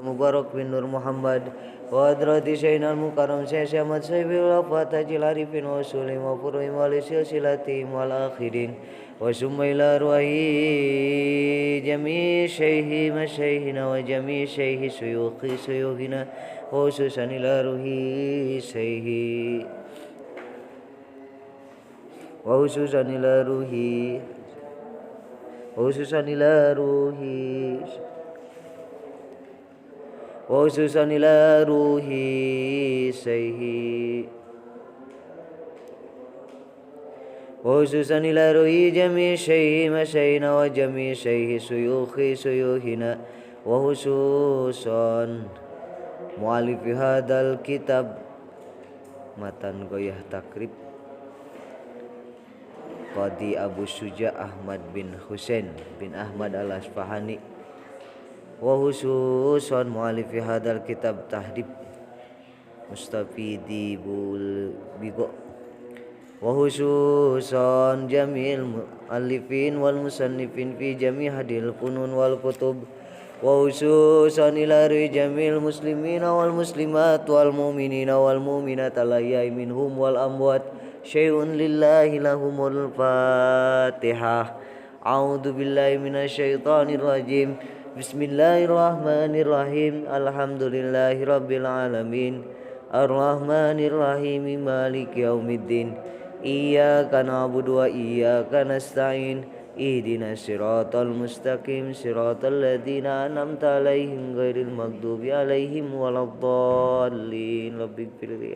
Mubarak bin Nur Muhammad wa hadrati Sayyidina al-Mukarram Syekh Ahmad Saibil Wafat Hajil Arifin wa Sulim wa Furuhim wa silsilatihim wal akhirin wa summa ila ruhi jami' syaihi masyaykhina wa jami' syaihi suyukhi suyukhina wa khususan ila ruhi syaihi wa khususan ila ruhi khususan ila ruhi wa khususan ila ruhi sayhi wa khususan ila ruhi jami' syaihi masyayina wa jami' syaihi suyukhi suyuhina wa khususan mu'alifi hadal kitab matan goyah takrib Qadi Abu Suja Ahmad bin Husain bin Ahmad al-Asfahani wa khususan mu'alifi hadal kitab tahdib Mustafidi Bul Bigo wa khususan jamil mu'alifin wal musannifin fi jami' hadil funun wal kutub wa khususan ila jamil muslimina wal muslimat wal mu'minina wal mu'minat al-ahya'i minhum wal amwat syai'un lillahi lahumul fatihah. A'udzu billahi minasyaitonir rajim. Bismillahirrahmanirrahim. Alhamdulillahi rabbil alamin. Arrahmanir rahim. Maliki yaumiddin. Iyyaka na'budu wa iyyaka nasta'in. Ihdinas siratal mustaqim. Siratal ladzina an'amta 'alaihim ghairil maghdubi 'alaihim waladdallin. Rabbighfirli.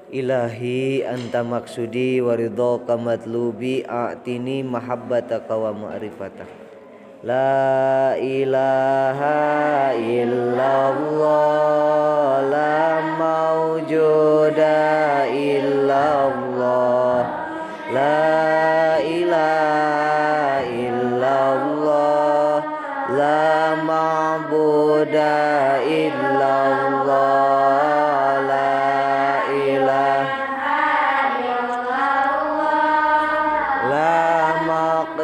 Ilahi anta maksudi waridhaka matlubi a'tini mahabbataka wa ma'rifatak. La ilaha illallah la mawjuda illallah. La ilaha illallah la ma'buda illallah.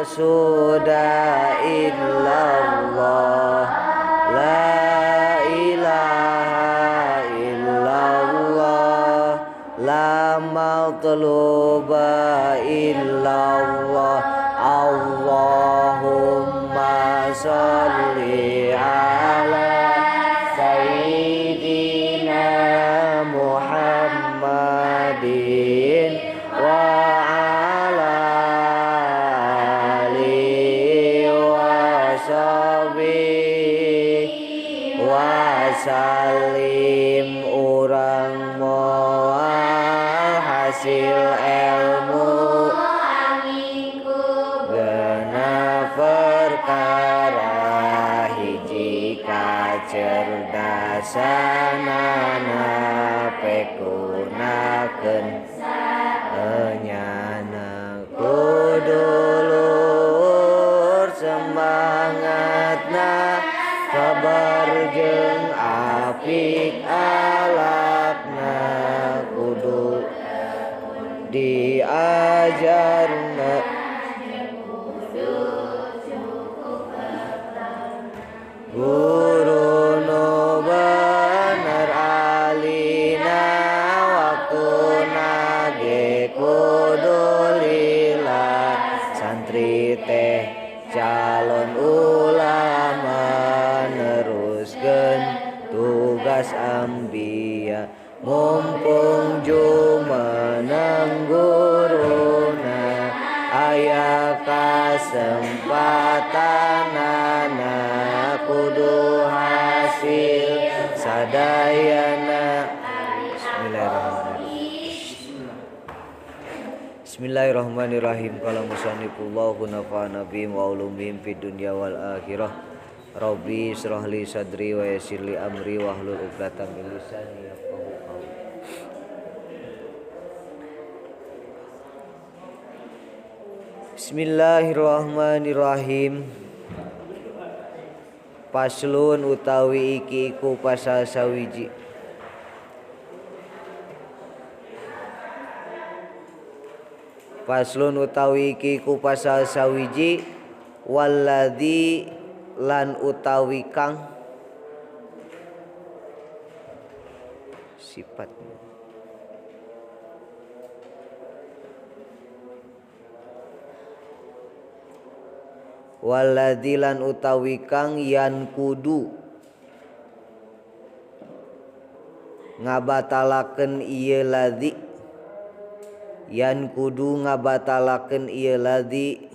Sudah illallah la ilaha illallah la matluba illallah. Allahumma sholli ala sayyidina Muhammadin wa salim urang moal hasil ilmu genep perkara hiji kacerdasanana pekunakeun enyana kudulur semangatna sabar jeung apik alakna kudu diajarna guru nu bener alina waktuna ge kudu lila santri teh calon ulama neruskeun tugas ambiya mumpung jumeneng guruna aya kasempatanana kudu hasil sadayana. Bismillahirrahmanirrahim. Qala musannifullahu nafa'ana bihim wa ulumihim fid dunya wal akhirah. Rabbi israh li sadri wa yassir li amri wahlul 'uqdatam min lisani yafqahu qawli. Bismillahirrahmanirrahim. Paslun utawi iki iku pasal sawiji. Paslun utawi iki ku pasal sawiji walladzi lan utawi kang sifat waladzi lan utawi kang yan kudu ngabatalaken ieu ladzi yan kudu ngabatalaken ieu ladzi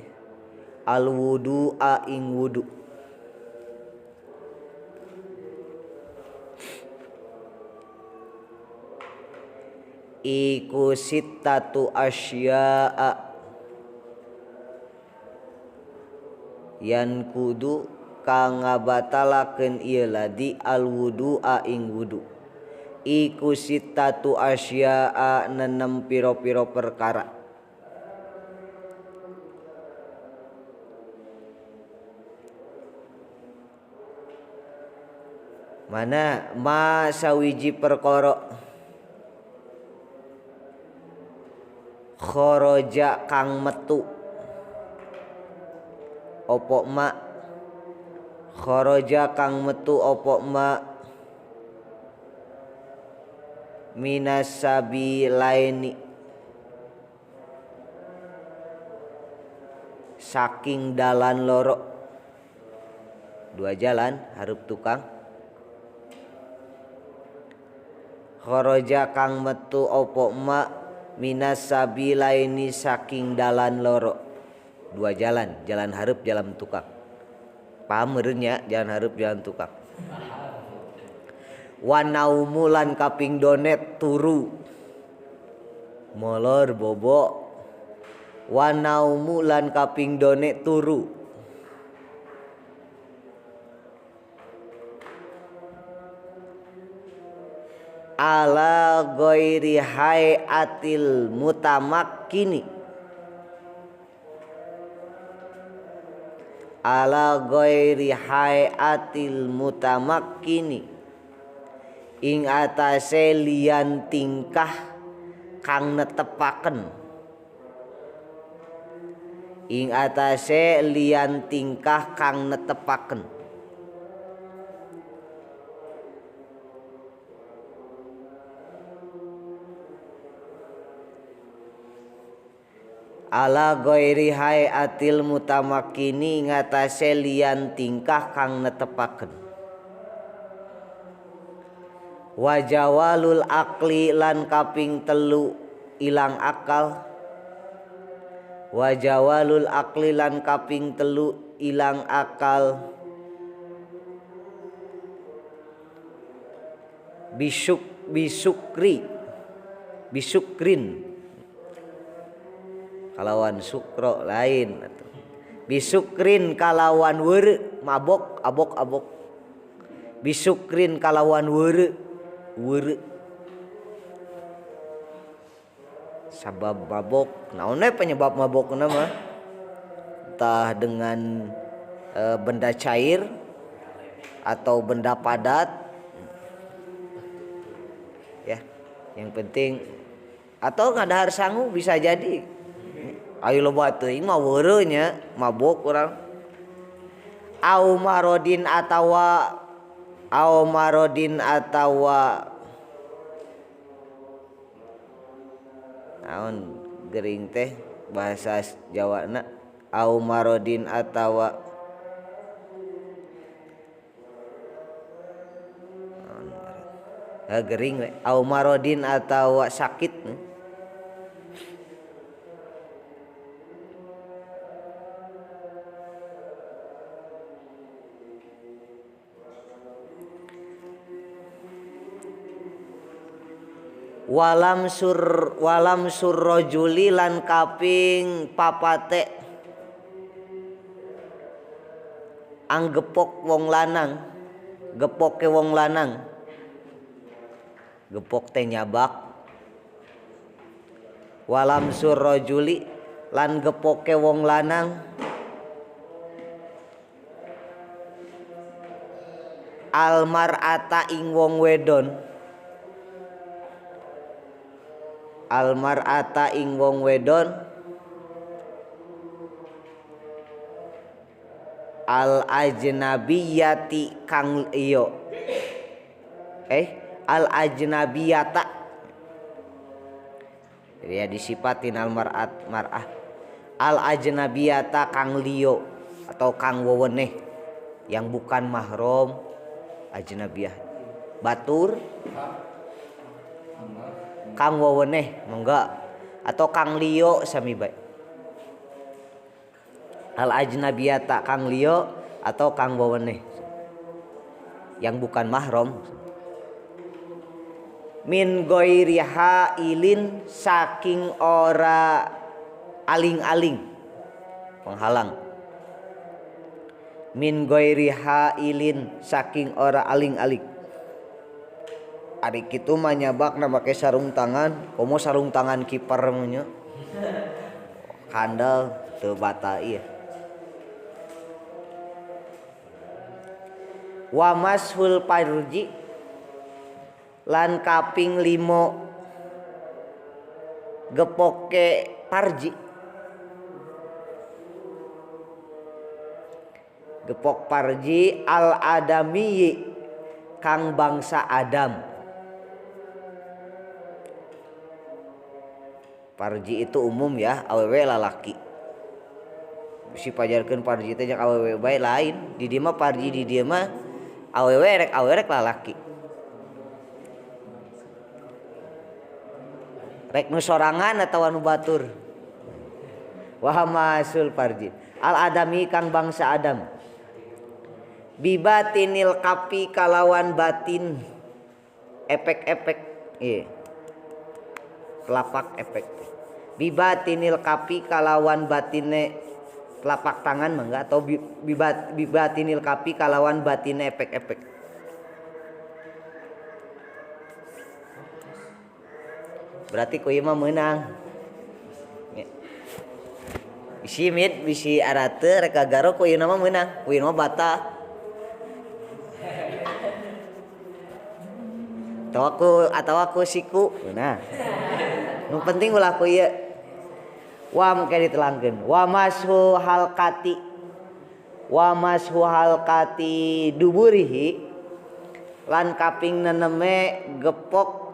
al wudu'a ing wudu iku sittatu asya'a yan kudu kang ngabatalaken ieu ladzi al wudu'a ing wudu iku sittatu asya'a nenem piro-piro perkara mana ma sawiji perkara kharaja kang metu opo ma kharaja kang metu opo ma minasabilaini saking dalan loro dua jalan hareup tukang kharaja kang metu opo ma minasabilaini saking dalan loro dua jalan jalan hareup jalan tukang paham meureun nya jalan hareup jalan tukang wanaumulan kaping donet turu molor bobo wanaumulan kaping donet turu ala ghairi hayatil mutamakkini ala ghairi hayatil mutamakkini ing atase liyan tingkah kang netepaken ing atase liyan tingkah kang netepaken ala ghairi hayatil mutamakkini ing atase liyan tingkah kang netepaken wajawalul akli lan kaping telu ilang akal wajawalul akli lan kaping telu ilang akal bisukrin kalawan sukro lain bisukrin kalawan weureu mabok abok bisukrin kalawan weureu sabab mabok naonnya penyebab mabokna mah entah dengan benda cair atau benda padat ya yang penting atau ngadahar sangu bisa jadi ayo loba teuing mah weureu nya mabok urang au marodin atawa naon gering teh bahasa Jawana au marodin atawa gering we au marodin atawa sakit walam sur rajuli lan kaping papate anggepok wong lanang gepoke wong lanang gepok teh nyabak walam sur rajuli lan gepoke wong lanang almar'ata ing wong wedon almar'ata ing wong wedon al ajnabiyati kang iyo al ajnabiyata ya disipatin al mar'ah al ajnabiyata kang liyo atau kang weweneh yang bukan mahram ajnabiyah batur kang weweneh mangga atau kang liyo sami bae al ajnabiyata kang liyo atau kang weweneh yang bukan mahram min ghairi hailin saking ora aling-aling penghalang min ghairi hailin saking ora aling-aling ari kitu mah nyabakna make sarung tangan komo sarung tangan kiper nya handal teu bata ieu wa mashul farji lan kaping 5 gepoke parji gepok parji al adami kang bangsa Adam parji itu umum ya awewe lalaki bisi pajarkeun parji teh jeung awewe bae lain di dieu mah parji di dieu mah awewe rek lalaki rek nu sorangan atawa nu batur wa masul parji al adami kang bangsa Adam bibatinil kapi kalawan batin efek-efek telapak efek bibatinil kapi kalawan batine telapak tangan mangga atau bibatinil kapi kalawan batine efek-efek berarti ku ieu mah meunang bisi mid bisi arate rek gagaro ku ieu mah meunang ku ieu mah bata atawa ku siku nah nu penting ulah ku ieu wa mungkin ditelangkeun wa mashu halqati duburihi lan kaping neneme gepok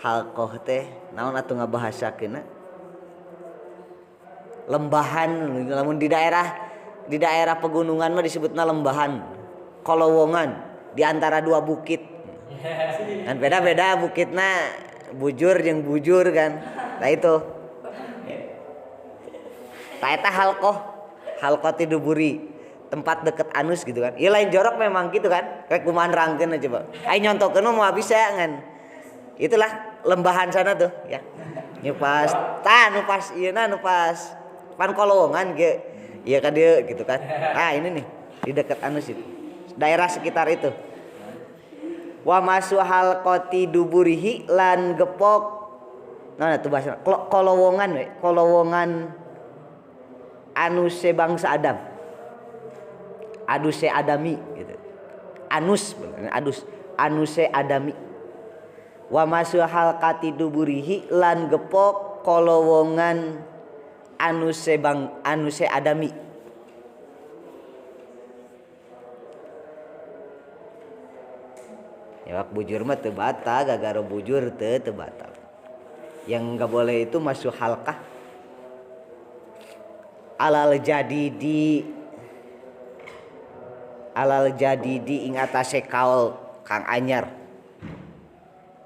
halqoh teh naon atuh ngabahasakeunna lembahan lamun di daerah pegunungan mah disebutna lembahan kolowongan di antara dua bukit kan beda-beda bukitna bujur jeung bujur kan nah itu ta eta halqati duburi tempat deket anus gitu kan ieu lain jorok memang gitu kan rek kumaha nerangkeun coba ai nyontokeun mah moal bisa ngan itulah lembahan sana tuh ya nupas ieuna nupas pan kolongan ge ieu ka dieu gitu kan ini nih di dekat anus itu daerah sekitar itu wa masuhal qati duburihi lan gepok nah itu bahasa kolowongan anuse bangsa Adam aduse adami gitu anuse adami wa masuhal qati duburihi lan gepok kolowongan anuse adami ya bujur mah teu bata gagaro bujur teu bata yang enggak boleh itu masuk halqah alal jadidi ing atase kaul kang anyar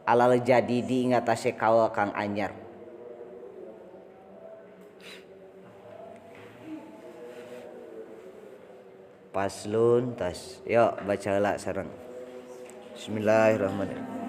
alal jadidi ing atase kaul kang anyar paslun tas yo baca heula sareng Bismillahirrahmanirrahim.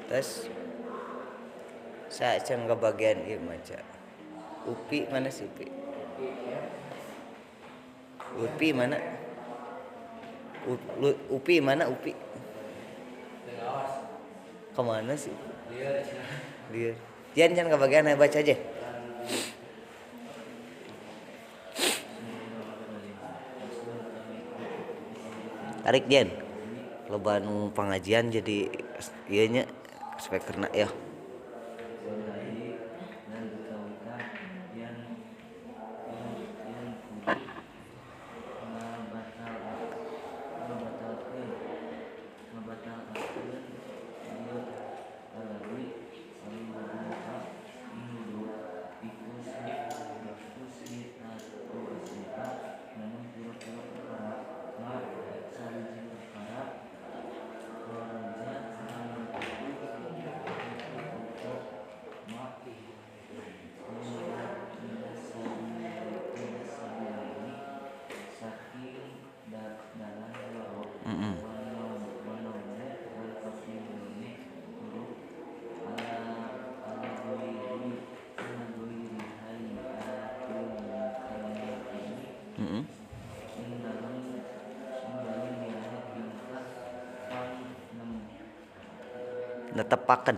Terus saya can ke bagian ieu maca. Upi mana sih Upi? Upi mana? Upi mana Upi? Kemana sih? Dia. Jan can ke bagian baca aja. Tarik Jan. Loba nu pengajian jadi ieu nya speakerna ya. Netepaken.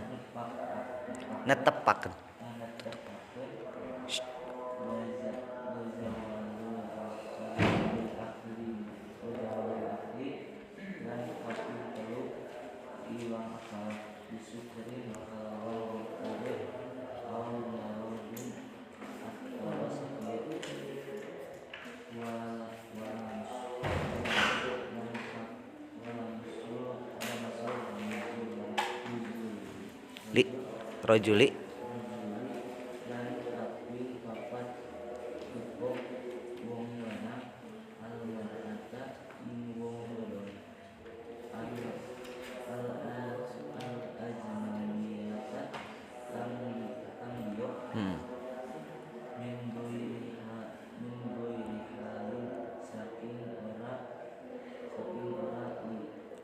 Rojuli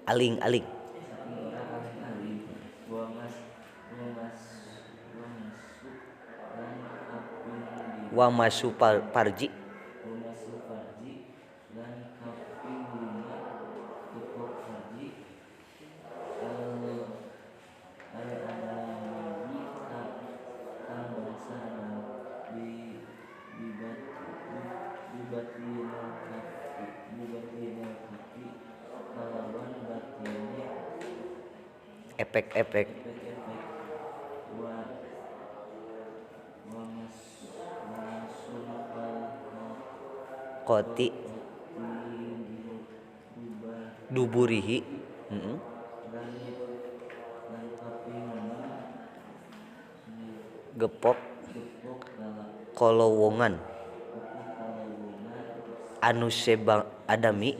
aling wa masu parji efek-efek koti duburihi gepok kolowongan anu sebang adami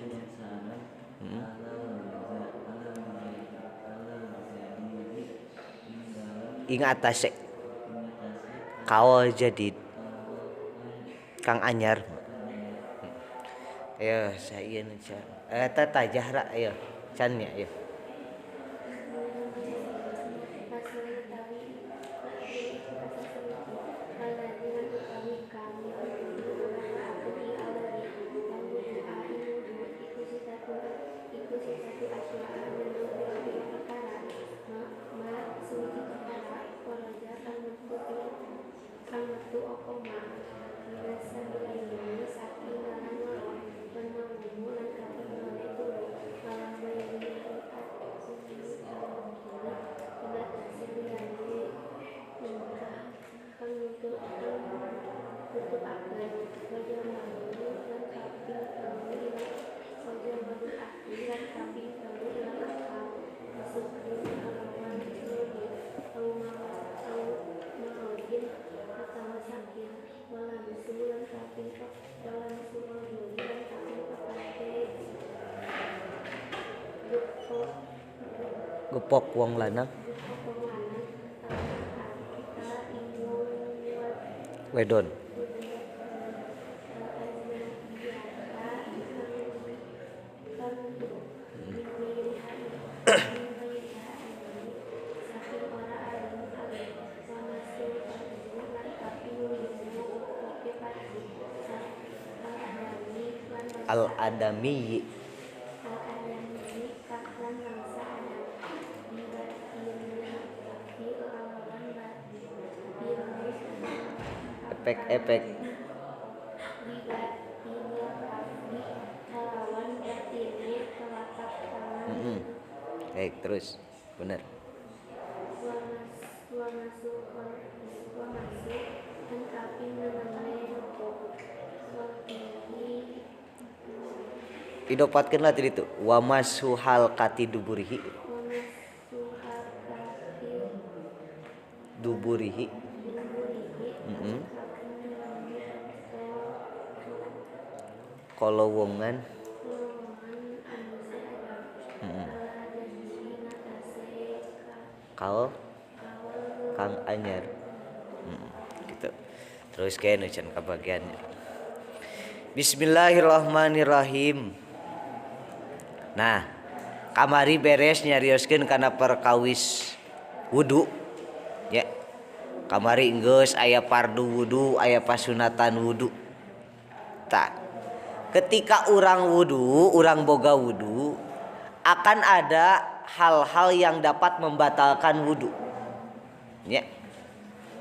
ing atase kaol jadi Kang Anyar. Ayo saya nu can. Eta tajahra ayo can nya ayo. Gepok wong lanang wedon Al-adami kaklan bangsa Adam di lawan biologis efek-efek di halawan batinnya telapak tangan baik terus benar wa masuk lengkapi mengenai didapatkanlah tadi itu wa masuhal kati duburihi duburihi kolowongan kal kang anyar gitu terus kayak nucan kebagiannya Bismillahirrahmanirrahim. Nah kamari beres nyarioskeun kana perkawis wudu ya kamari geus aya fardu wudu aya pasunatan wudu tak ketika urang wudu urang boga wudu akan ada hal-hal yang dapat membatalkan wudu ya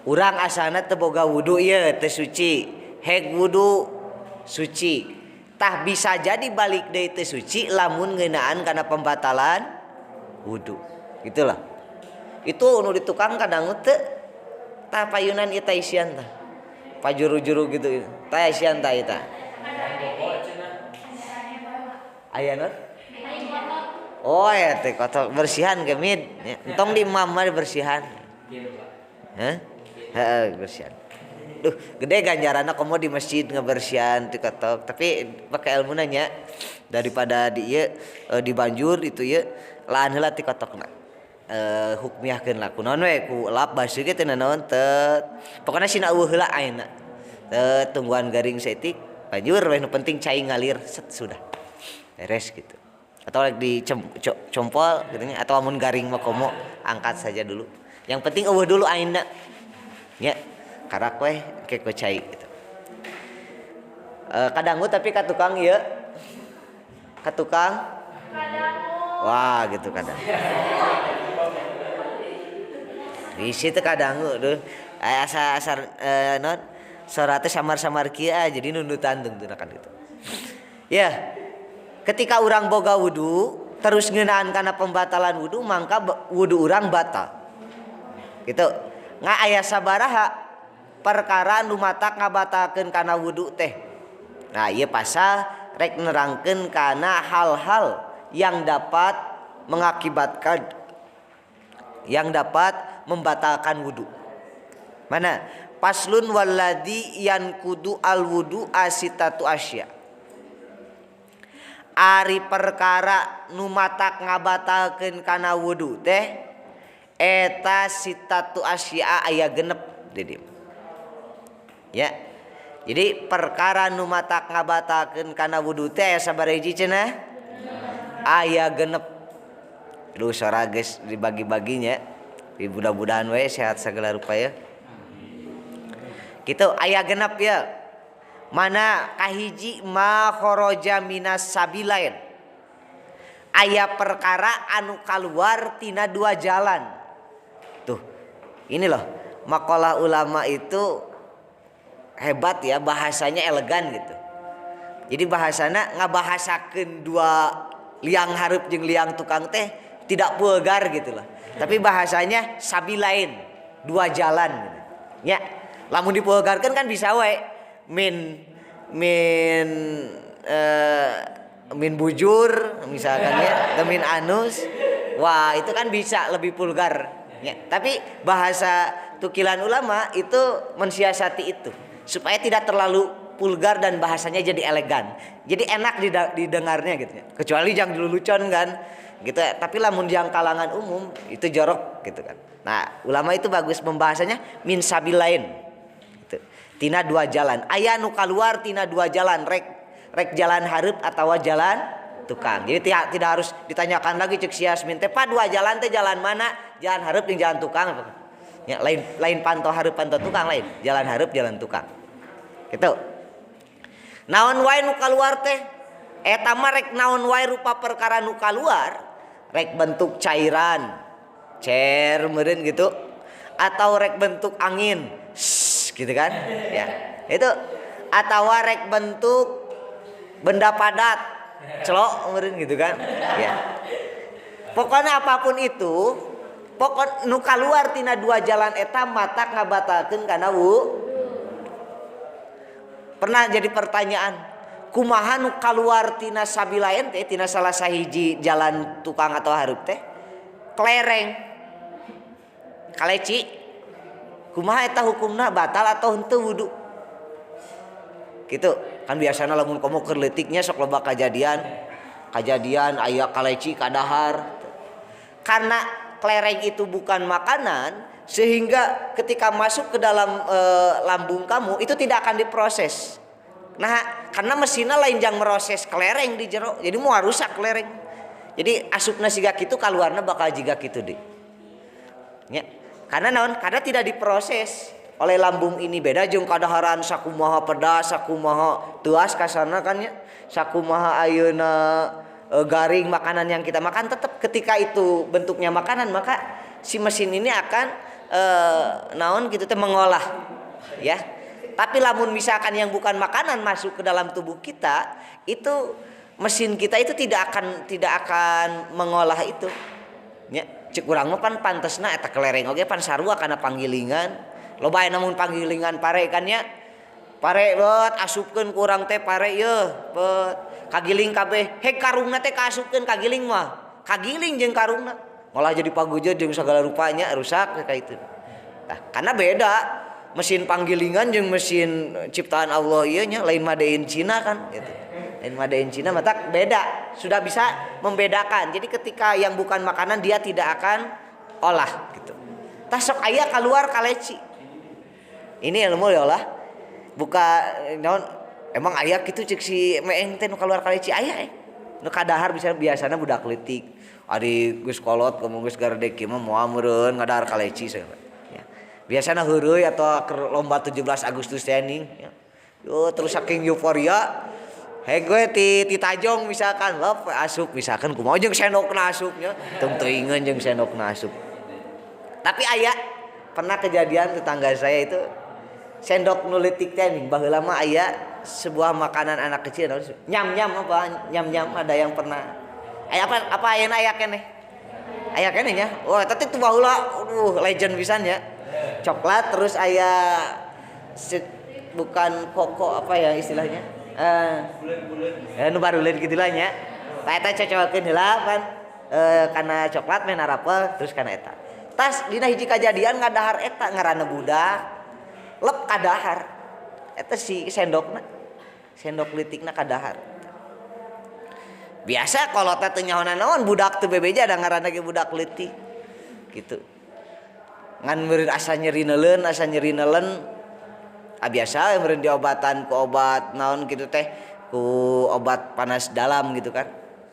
urang asana teu boga wudu ieu teu suci heg wudu suci tah bisa jadi balik deui teu suci lamun ngeunaan kana pembatalan wudu gitulah itu nu di tukang kadang teu tah payunan ieu tah isian tah pajuru-juru gitu tah isian tah eta aya non oh ya teh kotor bersihan ke mid entong di imam mah bersihan heeh bersihan duh gede ganjaranna komo di masjid ngebersihan ti kotok tapi pakai ilmu nanya daripada di ieu di banjur itu ieu laan heula ti kotokna hukmiahkeun lah kunaon we ku lap basuh ge teh naon teu pokona sina eueuh heula ayeuna teu tungguan garing saeutik banjur we nu penting cai ngalir set sudah beres gitu atau lagi di compol gitu nya atau amun garing mah komo angkat saja dulu yang penting eueuh dulu ayeuna nya karak we ke cai gitu kadangu tapi ka tukang ieu ka tukang wah gitu kadang bisi teh kadangu duh asa non sorate samar-samar kieu jadi nundutan teuntuna kan gitu ya ketika urang boga wudu terus ngeunaan kana pembatalan wudu mangka wudu urang batal gitu nga aya sabaraha perkara nu matak ngabatalkeun kana wudu teh nah ieu pasal rek nerangkeun kana hal-hal yang dapat mengakibatkan yang dapat membatalkan wudu mana paslun walladzi yankudu al wudu asitatu asya ari perkara nu matak ngabatalkeun kana wudu teh eta sitatu asya aya genep dedi ya jadi perkara nu matak ngabatalkeun kana wudu teh sabaraha cenah aya genep duh sora geus dibagi-baginya di mudah-mudahan we sehat segala rupa ya kitu aya genep ya mana kahiji ma kharaja minas sabilain aya perkara anu kaluar tina dua jalan tuh ini loh makalah ulama itu hebat ya bahasanya elegan gitu jadi bahasana ngabahasakeun dua liang hareup jeung liang tukang teh tidak vulgar gitu loh tapi bahasanya sabilain dua jalan gitu. Ya lamun dipulgarkeun kan bisa we min bujur misalkan ya min anus wah itu kan bisa lebih vulgar ya tapi bahasa tukilan ulama itu mensiasati itu supaya tidak terlalu vulgar dan bahasanya jadi elegan jadi enak didengarnya gitu ya kecuali jangan lelucon kan gitu ya. Tapi lamun yang kalangan umum itu jorok gitu kan nah ulama itu bagus membahasanya min sabilain gitu. Tina dua jalan aya nu kaluar tina dua jalan rek jalan hareup atawa jalan tukang jadi tidak harus ditanyakan lagi cek si Yasmin teh pa dua jalan teh jalan mana jalan hareup jeung jalan tukang ya lain pantau hareup pantau tukang lain jalan hareup jalan tukang gitu naon wae nu kaluar teh Eta mah rek naon wae rupa perkara nu kaluar, rek bentuk cairan, cer meureun gitu, atau rek bentuk angin, gitu kan? Ya, itu atau rek bentuk benda padat, celok meureun gitu kan? Ya. Pokoknya apapun itu, pokok nu kaluar tina dua jalan eta mata ngabatalkeun kana Pernah jadi pertanyaan, kumaha nu kaluar tina sabilaen teh, tina salah sahiji jalan tukang atau hareup teh? Klereng, kaleci. Kumaha eta hukumna, batal atau henteu wudu? Gitu. Kan biasana lamun komo keur leutiknya sok loba kajadian aya kaleci kadahar. Karena klereng itu bukan makanan, sehingga ketika masuk ke dalam lambung kamu itu tidak akan diproses. Nah, karena mesinnya lain jang meroses kelereng di jero, jadi mau rusak kelereng. Jadi asupna siga kitu kaluarna bakal jiga kitu deh. Ya. Karena naon? Karena tidak diproses oleh lambung ini. Beda jeung kadaharan sakumaha pedas, sakumaha teuas kasana kan ya. Sakumaha ayeuna garing makanan yang kita makan, tetap ketika itu bentuknya makanan maka si mesin ini akan naon gitu teh mengolah ya. Tapi lamun misalkan yang bukan makanan masuk ke dalam tubuh kita, itu mesin kita itu tidak akan mengolah itu ya. Cek urang mah pan pantesna eta kelereng oge pan sarua kana panggilingan. Loba aya namun panggilingan pare kan ya. Pare beut asupkeun ku urang teh pare yeuh beut kagiling kabeh. He karungna teh kaasupkeun kagiling mah. Kagiling jeung karungna. Malah jadi pagujeut jeung segala rupanya rusak kayak itu. Nah, karena beda mesin panggilingan jeung mesin ciptaan Allah ieu nya lain made in Cina kan gitu. Lain made in Cina mata beda, sudah bisa membedakan. Jadi ketika yang bukan makanan dia tidak akan olah gitu. Tah sok aya keluar kaleci. Ini ilmu ya Allah. Buka naon emang aya kitu cek si meeng teh nu keluar kaleci aya nu kadahar biasana budak leutik. Ari geus kolot komo geus gardek kieu mah moal meureun ngadahar kaleci segala. Ya. Biasana heureuy atau lomba 17 Agustus teh ya. Yo terus saking euforia he gue ti tajong misalkan leup asup misalkan kumaha jeung sendokna asupnya tung teuingeun jeung sendokna asup. Tapi aya pernah kejadian tetangga saya itu sendok nu leutik teh baheula mah aya sebuah makanan anak kecil nyam-nyam apa nyam-nyam ada yang pernah aya apa ayeuna aya keneh nya oh tapi itu baheula legend pisan ya coklat terus aya bukan koko apa ya istilahnya nu baruleun kitu lah nya tah eta cocokeun heula pan kana coklat meh narapel terus kana eta tas dina hiji kajadian ngadahar eta ngaranna budak lep kadahar eta si sendok leutikna kadahar biasa kalau teh teu nyahonan naon budak teu bebeja ada ngaranna ge budak leutik gitu ngan meureun asa nyeri neuleun biasa meureun diobatan ku obat naon gitu teh ku obat panas dalam gitu kan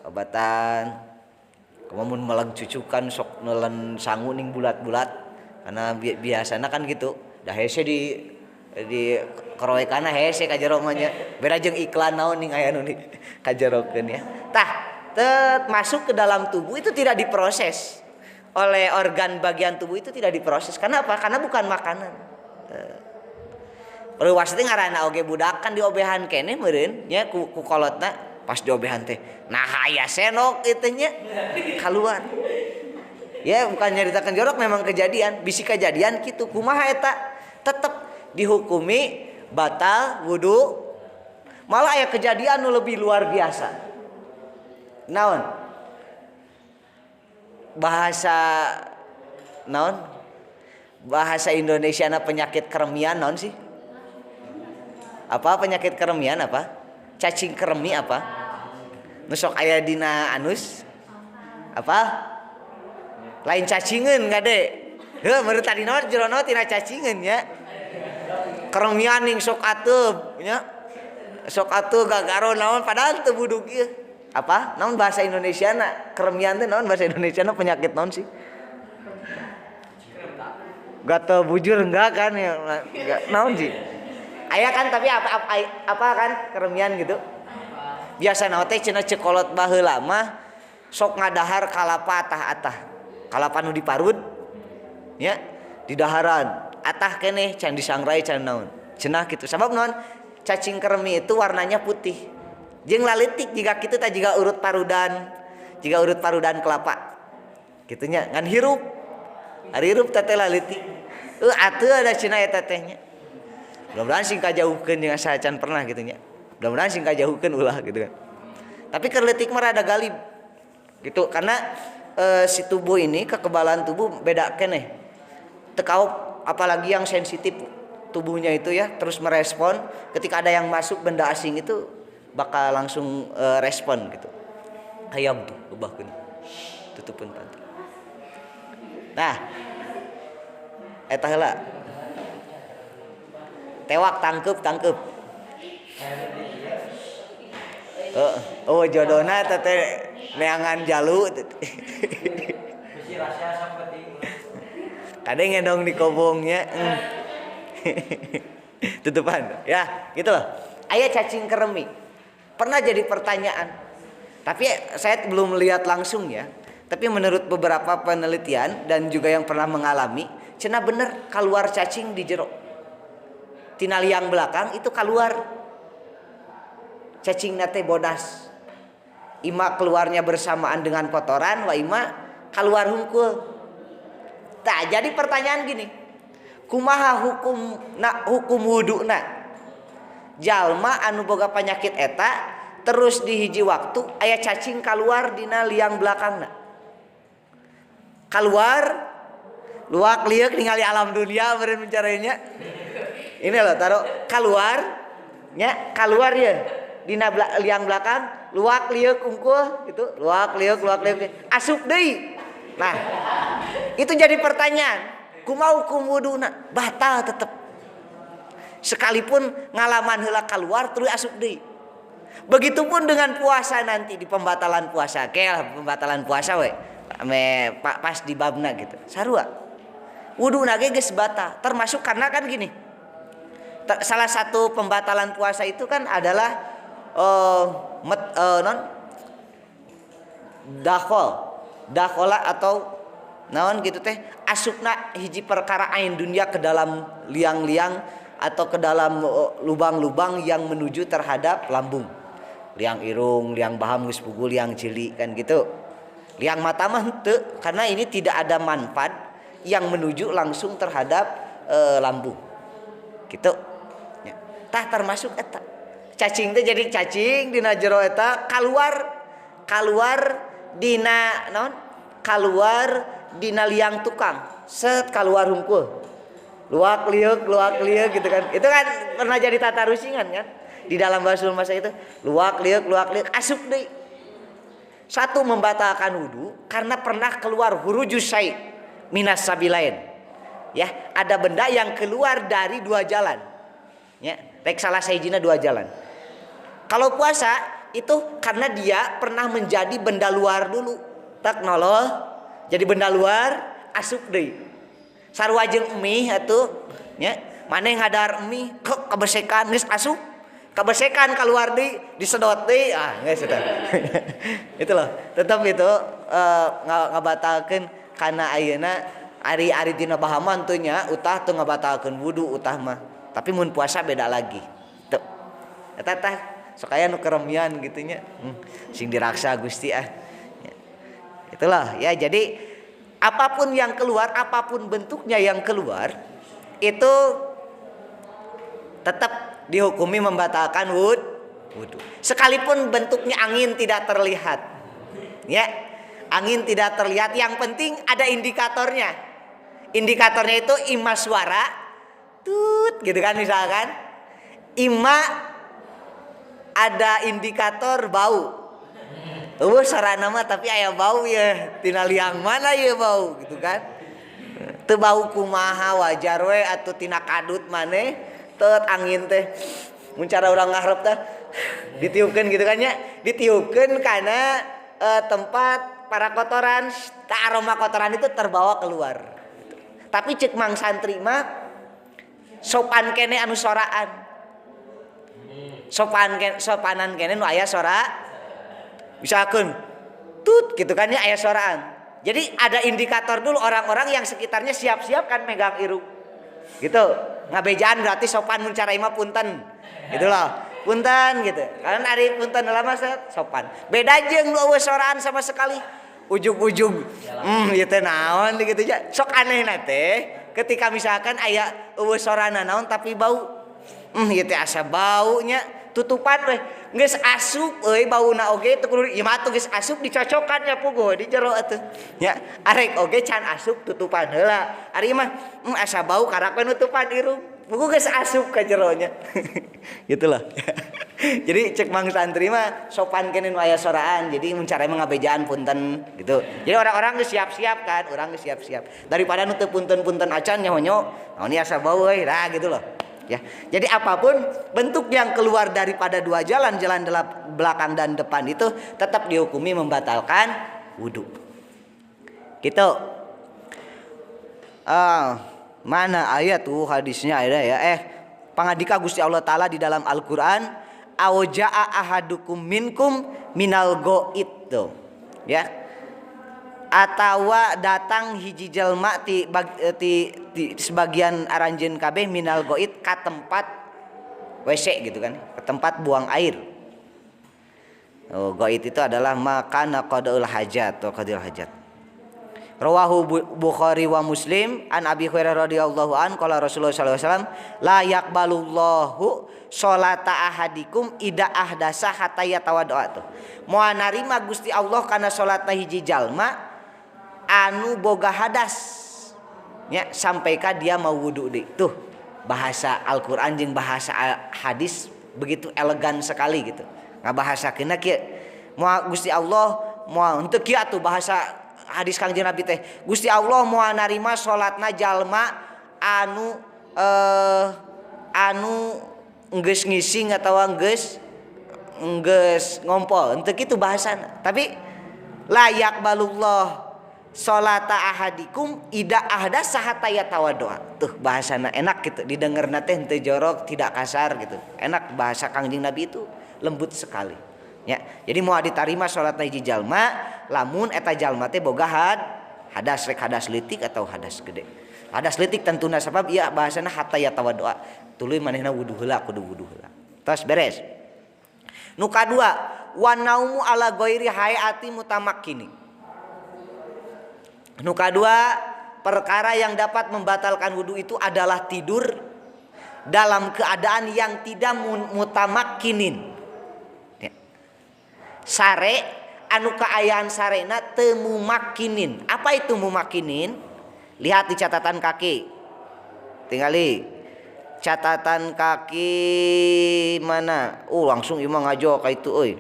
obatan mun meleg cucukan sok neuleun sangu ning bulat-bulat karena biasana kan gitu dah hese di keroekana hese ka jero mah nya beda jeung iklan naon ning aya nu di kajerokeun ya tah masuk ke dalam tubuh itu tidak diproses oleh organ bagian tubuh itu tidak diproses karena apa karena bukan makanan perlu wasitnya ngaranna oge budak kan diobehan keneh meureun nya ku kolotna pas diobehan teh nah aya senok itu nya keluar ya bukan nyaritakeun jorok memang kejadian bisi kejadian kitu kumaha eta tetep dihukumi batal wudu malah aya kejadian nu lebih luar biasa naon bahasa Indonesia na penyakit keremian naon sih apa penyakit keremian apa cacing kremi apa nu sok aya dina anus apa lain cacingeun ngade heuh meureun tadi naon jero naon tina cacingeun nya keremian ning sok atup nya sok atuh gagaro naon padahal teu buduk ieu apa naon bahasa Indonesiana keremian teh naon bahasa Indonesiana penyakit naon sih gatal bujur enggak kan ya naon sih aya kan tapi apa kan keremian gitu biasana teh cenah cekolot baheula mah sok ngadahar kalapa atah-atah. Kalapa nu diparut nya di daharan atah keneh can disangrai can naon. Cenah kitu. Sabab naon? Cacing kremi itu warnanya putih. Jeung laletik jiga kitu tah jiga urut parudan kelapa. Kitunya ngan hirup. Ari hirup teh laletik. Atuh ada cenah eta teh nya. Mudah-mudahan sing kajauhkeun jeung asa can pernah kitu nya. Mudah-mudahan sing kajauhkeun ulah gitu kan. Tapi keur leutik mah rada galib. Gitu karena si tubuh ini kekebalan tubuh beda keneh. Tekaop apalagi yang sensitif tubuhnya itu ya terus merespon ketika ada yang masuk benda asing itu bakal langsung respon gitu. Hayam tuh ubahkeun. Tutupkeun pantai. Nah, eta heula. Tewak tangkep. Oh jodohna teh neangan jalu. Bisi rahasia sampeti. Kadang dong di kobongnya. Tutupan. Ya, gitu loh. Aya cacing kremi. Pernah jadi pertanyaan. Tapi saya belum melihat langsung ya. Tapi menurut beberapa penelitian dan juga yang pernah mengalami, cenah bener keluar cacing di jero. Tina liang belakang itu keluar cacing nate bodas. Ima keluarnya bersamaan dengan kotoran, wa ima keluar hungkul. Tah jadi pertanyaan gini. Kumaha hukum wuduna? Jalma anu boga penyakit eta terus di hiji waktu aya cacing keluar dina liang belakangna. Keluar luak liuk ningali alam dunia beureun mencarainya. Ini loh taruh keluar ya dina liang belakang luak liuk unggul gitu luak liuk asup deui. Nah itu jadi pertanyaan kumaha hukum wuduna batal tetep sekalipun ngalaman heula keluar terus asup deui. Begitupun dengan puasa nanti di pembatalan puasa pembatalan puasa we pas di babna gitu sarua wuduna ge geus batal termasuk karena kan gini. Salah satu pembatalan puasa itu kan adalah dakhola atau naon gitu teh asupna hiji perkara ain dunia ke dalam liang-liang atau ke dalam lubang-lubang yang menuju terhadap lambung. Liang irung, liang baham geus puguh, liang cili kan gitu. Liang mata mah henteu karena ini tidak ada manfaat yang menuju langsung terhadap lambung. Gitu. Ya. Tah termasuk eta. Cacing teh jadi cacing dina jero eta keluar dina naon? Keluar dina liang tukang. Set keluar hungkul. Luak liuk gitu kan. Itu kan pernah jadi tata rusingan kan? Di dalam basul masa itu luak liuk asup deui. Satu membatalkan wudu karena pernah keluar hurujus syai minas sabilain. Ya, ada benda yang keluar dari dua jalan. Ya, rek salah sahijina dua jalan. Kalau puasa itu karena dia pernah menjadi benda luar dulu. Tak noloh jadi benda luar asup deui. Sarua jeung emih atuh nya maneh ngadar emih kebesekan geus asup. Kebesekan keluar disedot deui geus eta. Itu loh. Tetap itu ngabatalkeun kana ayeuna ari dina bahaman teu nya utah teu ngabatalkeun wudu utah mah. Tapi mun puasa beda lagi. Teu. Eta tah sok aya nu keremian gitu nya. Sing diraksa Gusti ah. Itulah ya jadi apapun yang keluar, apapun bentuknya yang keluar itu tetap dihukumi membatalkan wudu. Sekalipun bentuknya angin tidak terlihat. Ya. Angin tidak terlihat, yang penting ada indikatornya. Indikatornya itu ima suara tut gitu kan misalkan. Ima ada indikator bau. Sarana mah tapi aya bau ya. Tina liang mana ya bau gitu kan. Teu bau kumaha wajar we atuh tina kadut maneh teut angin teh. Mun cara urang ngaharep teh ditiupkeun gitu kan nya. Ditiupkeun kana tempat para kotoran, aroma kotoran itu terbawa keluar. Tapi cek mang santri mah sopan kene anu soraan. sopanan kene nu aya sora misalkan tut gitu kan ya aya soraan. Jadi ada indikator dulu orang-orang yang sekitarnya siap-siap kan megang irung. Gitu. Ngabejaan berarti sopan mun cara imah punten. Gitu loh. Punten gitu. Karena ari punten lama sopan. Beda jeung nu eueuh soraan sama sekali. Ujug-ujug. Ieu teh naon gitu ya. Sok anehna teh ketika misalkan aya eueuh sorana naon tapi bau. Ieu teh asa baunya tutupan weh. Geus asup euy bauna oge teu kudu ieu mah teh geus asup dicocokan nya puguh di jero atuh. Nya arek oge can asup tutupan heula. Ari mah asa bau karek nutupan irung. Puguh geus asup ka jero nya. Gitulah. Jadi cek mang santri mah sopan kene nu aya soraan. Jadi mun cara ngabejaan punten gitu. Jadi orang-orang geus siap-siap kan, urang geus siap-siap. Daripada nu teu punten-punten acan nyaho-nyaho, naon ieu asa bau euy. Nah gitu loh. Ya, jadi apapun bentuk yang keluar daripada dua jalan belakang dan depan itu tetap dihukumi membatalkan wudhu. Gitu. Mana ayat tuh hadisnya ada ya? Pangadika Gusti Allah Ta'ala di dalam Al-Quran, awaja'a ahadukum minkum minal go'id tuh, ya. Atawa datang hiji jelma ti sebagian aranjeun kabeh minal goid ka tempat WC gitu kan, ke tempat buang air. Goid itu adalah makana qadaul hajat atau qadil hajat. Rawahu Bukhari wa Muslim an Abi Hurairah radhiyallahu an qala Rasulullah sallallahu alaihi wasallam la yaqbalullahu sholata ahadikum ida ahdasa hatta yatawadda. Moal narima Gusti Allah kana salatna hiji jalma anu boga hadas ya sampai ka dia mau wudu deui. Tuh bahasa Al-Qur'an jeung bahasa hadis begitu elegan sekali gitu. Ngabahasakeunna kieu. Moal Gusti Allah moal henteu kieu atuh bahasa hadis Kangjeng Nabi teh. Gusti Allah moal narima salatna jalma anu geus ngising atawa geus ngompol. Henteu kitu bahasana. Tapi layak balullah sholata ahadikum ida ahdas hatta yatawaddoa. Tuh bahasana enak gitu didengarna teh henteu jorok, tidak kasar gitu. Enak bahasa Kangjeng Nabi itu lembut sekali. Ya. Jadi mau ditarima salatna hiji jalma lamun eta jalma teh boga hadas rek hadas leutik atau hadas gede. Hadas leutik tentuna sabab ieu bahasana hatta yatawaddoa. Tuluy manehna wudu heula kudu wudu heula. Tos beres. Nu kadua wa naumu ala ghairi hayati mutamakkini. Nu kadua, perkara yang dapat membatalkan wudhu itu adalah tidur dalam keadaan yang tidak mutamakkinin. Ya. Sare anu kaayaan sarena teu mumakkinin. Apa itu mumakkinin? Lihat di catatan kaki. Tingali catatan kaki mana? Langsung imah ngajo ka itu euy.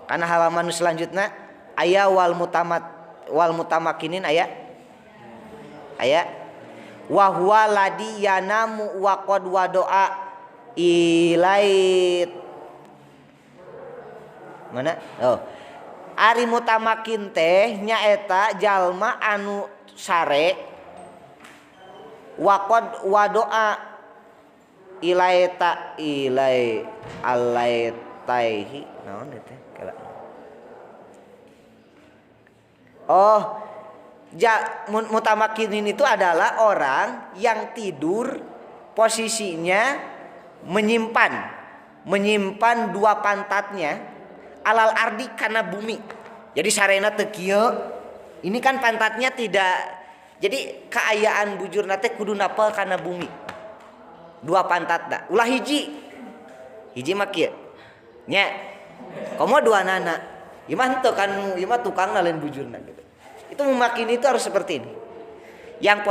Kana halaman selanjutnya aya wal mutamakkinin aya wa huwa ladhi yanamu wa qad wadoa ilait mana ari mutamakin teh nyaeta jalma anu sare wa qad wadoa ilaita ilai alaitaihi naon teh kala mutamakkinin itu adalah orang yang tidur posisinya menyimpan dua pantatnya alal ardi kana bumi. Jadi sarena teu kieu. Ini kan pantatnya tidak. Jadi keayaan bujurna teh kudu napal kana bumi. Dua pantatna. Ulah hiji mah kieu. Nya. Komo dua nana. Imah henteu kan imah tukangna lain bujurna gitu. Itu memakin itu harus seperti ini. Yang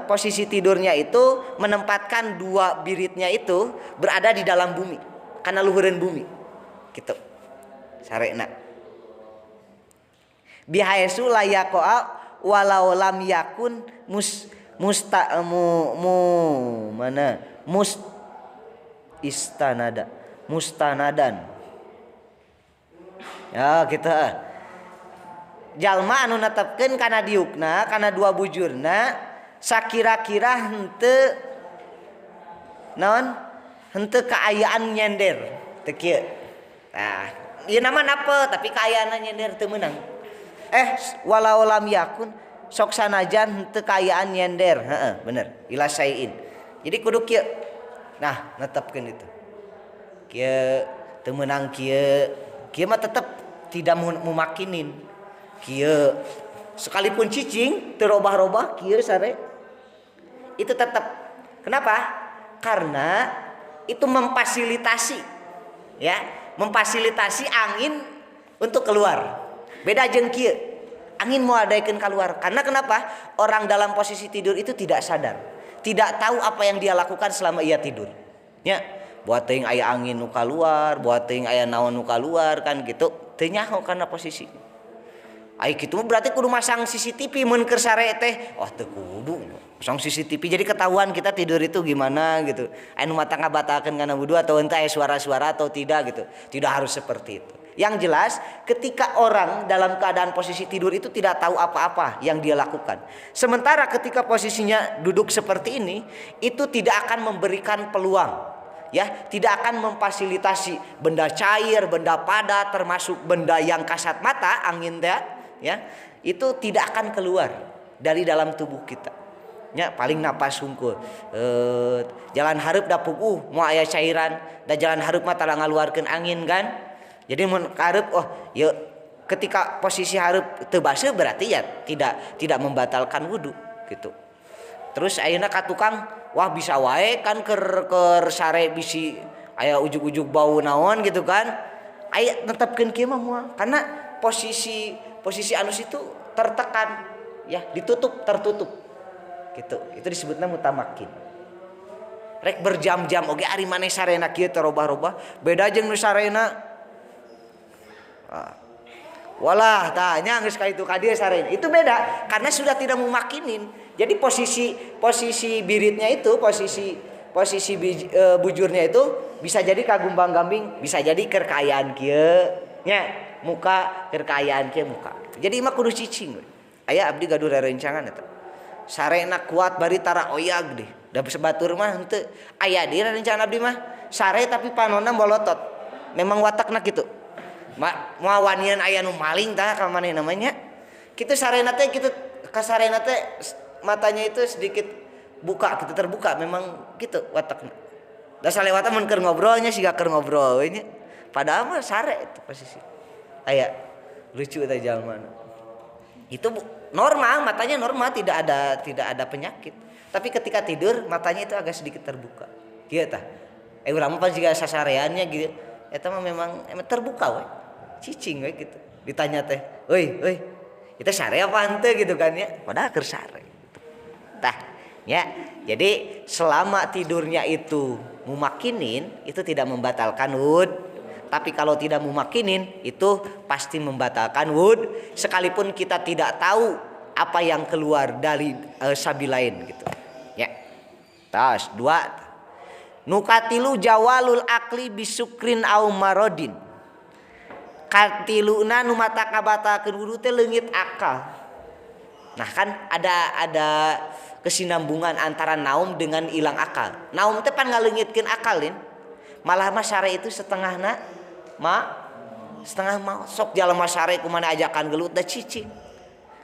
posisi tidurnya itu menempatkan dua biritnya itu berada di dalam bumi karena luhureun bumi. Gitu. Sarena. Bihaesu layaqa walau lam yakun mustanadan. Ya kita jalma anu netepkeun kana diukna kana dua bujurna sakira-kira henteu henteu kaayaan nyender teu kieu. Nah, ieu nama napa tapi kaayaanna nyender teu meunang. Walau lam yakun sok sanajan henteu kaayaan nyender. Heeh, bener. Ila sayin. Jadi kudu kieu. Nah, netepkeun itu. Kieu teu meunang kieu. Kieu mah tetep tidak mumakinin. Kieu sekalipun cicing teu robah-robah kieu sare. Itu tetap. Kenapa? Karena itu memfasilitasi ya, memfasilitasi angin untuk keluar. Beda jeung kieu. Angin mau adaikeun keluar. Karena kenapa? Orang dalam posisi tidur itu tidak sadar. Tidak tahu apa yang dia lakukan selama ia tidur. Ya, buat teuing aya angin nu kaluar, buat teuing aya naon nu kaluar kan gitu. Teu nyaho karena posisi. Ai kitu berarti kudu masang CCTV mun keur sare teh. Oh teu kudu. Masang CCTV jadi ketahuan kita tidur itu gimana gitu. Anu mata ngabatalkeun kana wudu atau henteu aya suara-suara atau tidak gitu. Tidak harus seperti itu. Yang jelas ketika orang dalam keadaan posisi tidur itu tidak tahu apa-apa yang dia lakukan. Sementara ketika posisinya duduk seperti ini itu tidak akan memberikan peluang. Ya, tidak akan memfasilitasi benda cair, benda padat termasuk benda yang kasat mata, angin teh ya, itu tidak akan keluar dari dalam tubuh kita. Ya, paling napas hungkul. Jalan hareup da puguh moal aya cairan, da jalan hareup mah tara ngaluarkeun angin kan. Jadi mun hareup ya ketika posisi hareup teu baseuh berarti ya tidak membatalkan wudu gitu. Terus ayeuna ka tukang, wah bisa wae kan keur sare bisi aya ujug-ujug bau naon gitu kan. Aya netepkeun kieu mah moal karena posisi anus itu tertekan ya, tertutup gitu. Itu disebutna mutamakin. Rek berjam-jam oge ari maneh sarena kieu terobah-robah beda jeung nu sarena walah tanya geus ka itu ka dieu sarena. Itu beda karena sudah tidak memakinin. Jadi posisi biritnya itu posisi bujurnya itu bisa jadi kagumbang-gambing, bisa jadi keur kaayaan kieu nya. Muka kerkayaan ke muka. Jadi mah kudu cicing. Aya abdi gaduh rerencangan eta. Sarena kuat bari tara oyag deh. Da sebatur mah henteu. Aya di rerencangan abdi mah sare tapi panonna bolotot. Memang watakna kitu. Moal wanian aya nu maling tah ka maneh namanya. Kitu sarena teh kitu ka sarena teh matanya itu sedikit buka gitu, terbuka memang gitu watakna. Da salewatan mun keur ngobrolnya siga keur ngobrol we nya. Padahal mah sare itu posisi. Aya lucu teh jalma. Itu normal, matanya normal, tidak ada penyakit. Tapi ketika tidur matanya itu agak sedikit terbuka. Kieu tah. Urang mah juga sasareannya gitu. Eta mah memang terbuka we. Cicing we gitu. Ditanya teh, "Euy, kita sare apa henteu?" gitu kan ya. Padahal keur sare. Tah, ya. Jadi selama tidurnya itu mumakinin itu tidak membatalkan wud. Tapi kalau tidak mumakinin itu pasti membatalkan wud sekalipun kita tidak tahu apa yang keluar dari sabilain gitu. Ya. Tas 2. Nukatilu jawalul akli bisukrin au marodin. Katiluna nu mata kabatakeun wudu teh leungit akal. Nah kan ada kesinambungan antara naum dengan hilang akal. Naum teh pan ngaleungitkeun akalin. Malah mah sare itu setengahna setengah mau sok jalema sare kumaha ajakan gelut da cicing.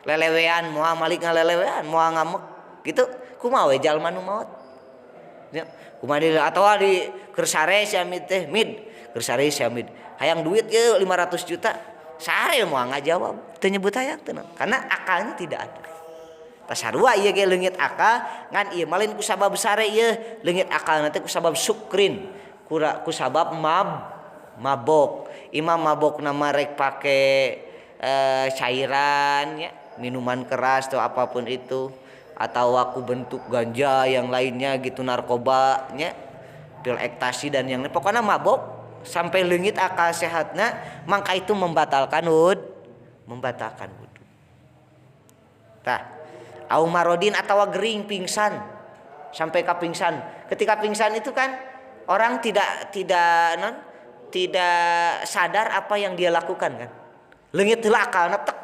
Lelewean moal malik ngalelewean moal ngamek gitu kumaha we jalma nu maot. Ya, kumaha atawa di keur sare si Amit teh mid, keur sare si Amit. Hayang duit ye 500 juta. Sare moal ngajawab, teu nyebut hayang tenang karena akalnya tidak ada. Tasarua ieu ge leungit akal ngan ieu malin ku sabab sare ieu leungit akal nanti ku sabab sukrin, ku sabab mabok. Imam mabok nama rek pake cairan ya, minuman keras atau apapun itu atau aku bentuk ganja yang lainnya gitu, narkoba nya, pil ekstasi dan yang lain. Pokoknya mabok sampai leungit akal sehatna maka itu membatalkan wudu. Tah, au marodin atau gering pingsan sampai ke pingsan. Ketika pingsan itu kan orang tidak sadar apa yang dia lakukan kan. Leungit heula akalna tek.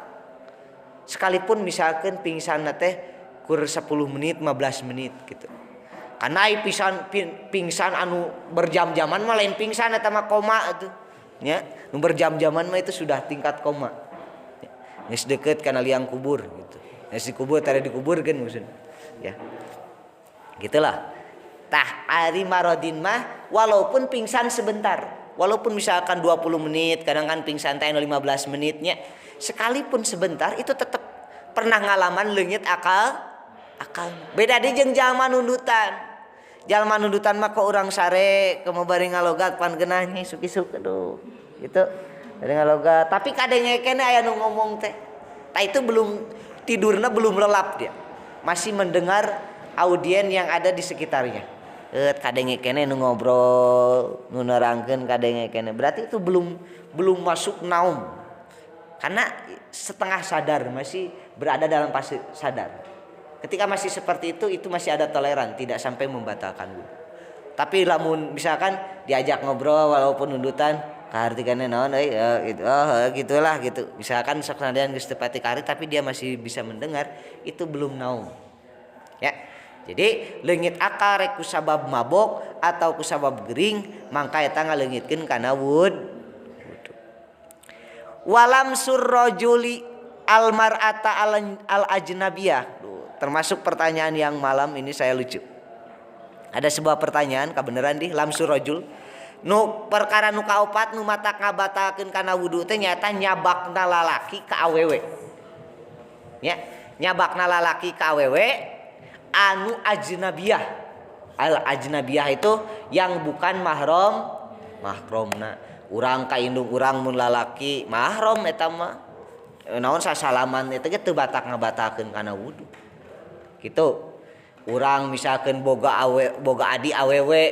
Sekalipun misalkan pingsan teh kur 10 menit 15 menit gitu. Karena ai pingsan anu berjam-jaman mah lain pingsan eta mah koma atuh. Nya, nu berjam-jaman mah itu sudah tingkat koma. Geus deukeut kana liang kubur gitu. Geus dikubur tara dikuburkeun maksudna. Ya. Gitulah. Tah ari marodin mah walaupun pingsan sebentar, walaupun misalkan 20 menit, kadang kan pingsan teh 15 menitnya, sekalipun sebentar itu tetap pernah ngalaman leungit akal. Beda deui jeung jalma nundutan. Jalma nundutan mah ke urang sare ke bari ngalogat pan geunah nya suk-suk aduh. Gitu. Bari ngalogat, tapi kadenge kene aya nu ngomong teh. Tah itu belum tidurna belum lelap dia. Masih mendengar audien yang ada di sekitarnya. Kadenge kene nu ngobrol, nu nerangkeun kadenge kene. Berarti itu belum masuk naum. Karena setengah sadar, masih berada dalam fase sadar. Ketika masih seperti itu masih ada toleran, tidak sampai membatalkan wudu. Tapi lamun misalkan diajak ngobrol walaupun nundutan, kahartikeun naon gitu. Gitulah gitu. Misalkan sok sandean geus teu pati kari tapi dia masih bisa mendengar, itu belum naum. Ya. Jadi leungit akal rek ku sabab mabok atau ku sabab gering, mangka eta ngaleungitkeun kana wudu. Walam surrajuli al mar'ata al ajnabiyah. Termasuk pertanyaan yang malam ini saya lucu. Ada sebuah pertanyaan kabeneran di lamsur rajul. Nu perkara nu kaopat nu matak ngabatakeun kana wudu teh nyata nyabakna lalaki ka awewe. Ya, nyabakna lalaki ka awewe anu ajnabiyah. Al ajnabiyah itu yang bukan mahromna. Urang ka indung urang mun lalaki mahrom eta mah. Naon sasalaman eta ge teu batak ngabatakeun kana wudu. Gitu. Urang misalkan boga adi awewe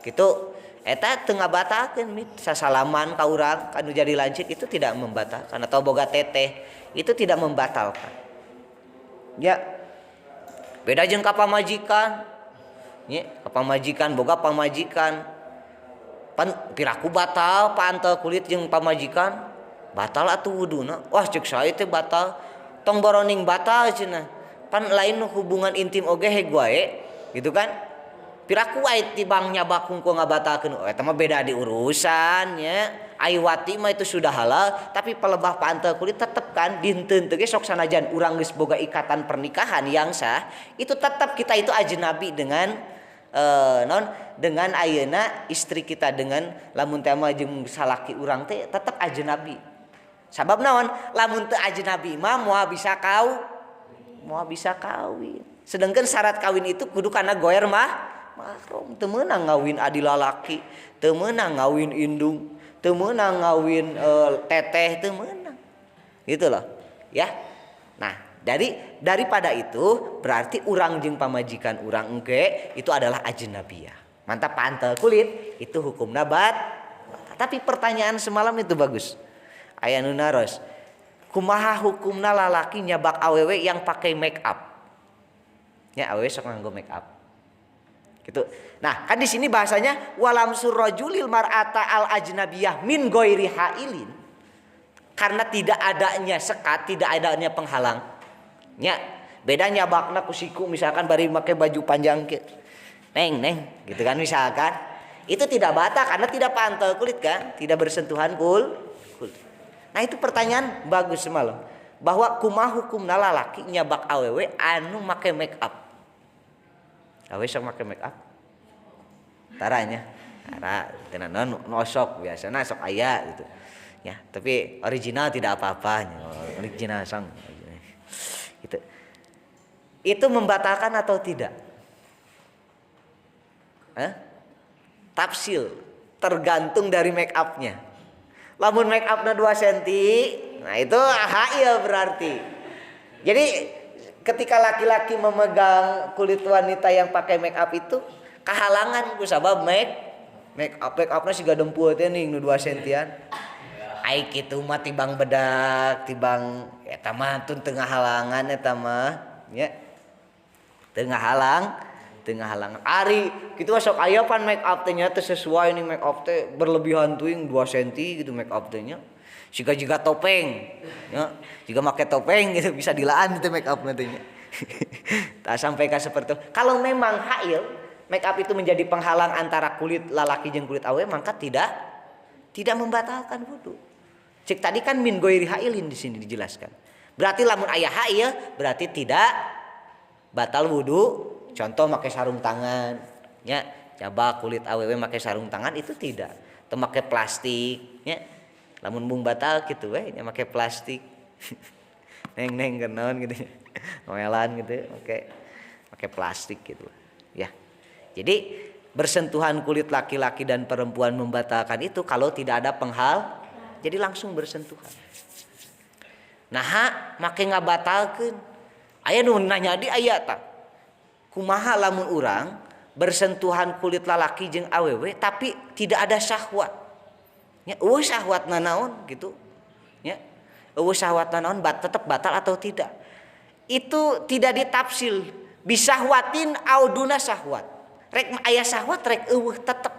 gitu eta teu ngabatakeun sasalaman ka urang kanu jadi lancip itu tidak membatalkan, atau boga teteh itu tidak membatalkan. Ya. Beda jeung ka pamajikan. Nya, ka pamajikan boga pamajikan pan piraku batal pantel kulit jeung pamajikan batal atuh wuduna. Wah ceuk sae teh batal. Tong boroning batal cenah. Pan lain hubungan intim oge heg wae gitu kan. Piraku wae tibang nyabak hungkul ngabatalkeun eta mah beda di urusan nya. Aiwati mah itu sudah halal, tapi pelebah pantel kulit tetep kan dinteun teh ge sok sanajan urang geus boga ikatan pernikahan yang sah, itu tetap kita itu ajnabi dengan dengan ayeuna istri kita, dengan lamun teh mah jeung salaki urang teh tetep ajnabi. Sabab naon? Lamun teu ajnabi mah moal bisa kawin. Sedangkan syarat kawin itu kudu kana goer mahram. Teu meunang ngawin adi lalaki, teu meunang ngawin indung, teu meunang ngawin teteh, teu meunang. Gitu loh. Ya. Nah, daripada itu berarti urang jeung pamajikan urang engke itu adalah ajnabiyah. Mantap pantel kulit itu hukumna Tapi pertanyaan semalam itu bagus. Aya nu naros. Kumaha hukumna lalaki nyabak awewe yang pakai make up? Ya awewe sok nganggo make up. Gitu. Nah, kan di sini bahasanya walam surrajulil mar'ata al ajnabiyah min ghairi hailin. Karena tidak adanya sekat, tidak adanya penghalang. Nya, beda nyabakna ku siku misalkan bari make baju panjang ke. Neng, gitu kan misalkan. Itu tidak batal karena tidak pantel kulit kan, tidak bersentuhan kulit. Nah itu pertanyaan bagus semalam. Bahwa kumaha hukumna lalaki nyabak awewe anu make make up. Awewe sok make make up. Taranya. Tara tenan nosok biasana sok aya gitu. Ya, tapi original tidak apa-apa. Original sang. Gitu. Itu membatalkan atau tidak? Tafsil tergantung dari make upnya. Lamun make upna 2 cm, nah itu hail berarti. Jadi ketika laki-laki memegang kulit wanita yang pakai make up itu kahalangan ku sabab make upna siga dempul teh ning nu 2 cm-an. Ai kitu mah tibang bedak, tibang eta mah tun teu ngahalangan eta mah nya. Teu ngahalangan. Ari kitu sok aya pan make up teh nya teh sesuai nih make up teh berlebihan tuing 2 cm gitu make up teh nya. Siga topeng. Ya, jika make topeng gitu bisa dilaan itu make up nantinya. Tak sampai ka seperti itu. Kalau memang hail make up itu menjadi penghalang antara kulit lalaki jeung kulit awewe, maka tidak membatalkan wudu. Cek tadi kan min goiri hailin di sini dijelaskan. Berarti lamun aya hail berarti tidak batal wudu. Contoh pakai sarung tangan, nya coba kulit awewe pakai sarung tangan itu tidak. Atau pakai plastik, nya lamun bung batal gitu we, nya pakai plastik. Neng kenaon gitu. Noelan gitu, pakai plastik gitu. Ya. Jadi bersentuhan kulit laki-laki dan perempuan membatalkan itu kalau tidak ada penghal, jadi langsung bersentuhan. Nah, make ngabatalkeun. Aya nu nanya di aya tah. Kumaha lamun urang bersentuhan kulit lalaki jeung awewe tapi tidak ada syahwat. Nya eueuh syahwatna naon gitu. Nya eueuh syahwatna naon tetap batal atau tidak. Itu tidak ditafsil bisahwatin auduna syahwat. Rek aya syahwat rek eueuh tetep